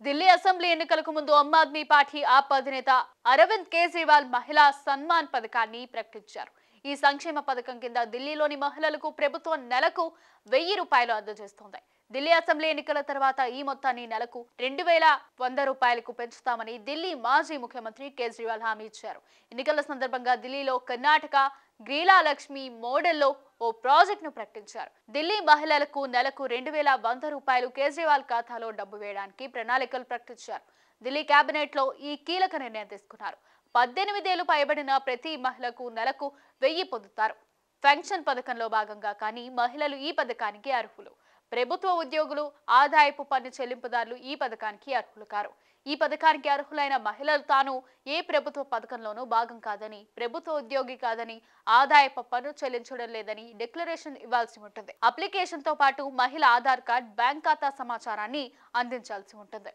Delhi assembly ఎన్నికలకు ముందు Aam Aadmi party ఆప్ అధినేత అరవింద్ కేజ్రీవాల్ మహిళా సన్మాన్ పథకాన్ని ప్రకటించారు. ఈ సంక్షేమ పథకం కింద ఢిల్లీలోని మహిళలకు ప్రభుత్వం నెలకు 1000 రూపాయలు అందజేస్తోంది. ఢిల్లీ అసెంబ్లీ ఎన్నికల తర్వాత ఈ మొత్తాన్ని నెలకు 2100 రూపాయలకు పెంచుతామని ఢిల్లీ మాజీ ముఖ్యమంత్రి కేజ్రీవాల్ హామీ ఇచ్చారు. ఎన్నికల సందర్భంగా ఢిల్లీలో కర్ణాటక గ్రీలా లక్ష్మి మోడల్లో ఓ ప్రాజెక్టును ప్రకటించారు. ఢిల్లీ మహిళలకు నెలకు 2100 రూపాయలు కేజ్రీవాల్ ఖాతాలో డబ్బు వేయడానికి ప్రణాళికలు ప్రకటించారు. ఢిల్లీ కేబినెట్ లో ఈ కీలక నిర్ణయం తీసుకున్నారు. 18 ఏళ్లు పైబడిన ప్రతి మహిళకు నెలకు 1000 పొందుతారు. పెన్షన్ పథకంలో భాగంగా కానీ మహిళలు ఈ పథకానికి అర్హులు. ప్రభుత్వ ఉద్యోగులు, ఆదాయపు పన్ను చెల్లింపుదారులు ఈ పథకానికి అర్హులు కారు. ఈ పథకానికి అర్హులైన మహిళలు తాను ఏ ప్రభుత్వ పథకంలోనూ భాగం కాదని, ప్రభుత్వ ఉద్యోగి కాదని, ఆదాయపు పన్ను చెల్లించడం లేదని డిక్లరేషన్ ఇవ్వాల్సి ఉంటుంది. అప్లికేషన్ తో పాటు మహిళ ఆధార్ కార్డ్, బ్యాంక్ ఖాతా సమాచారాన్ని అందించాల్సి ఉంటుంది.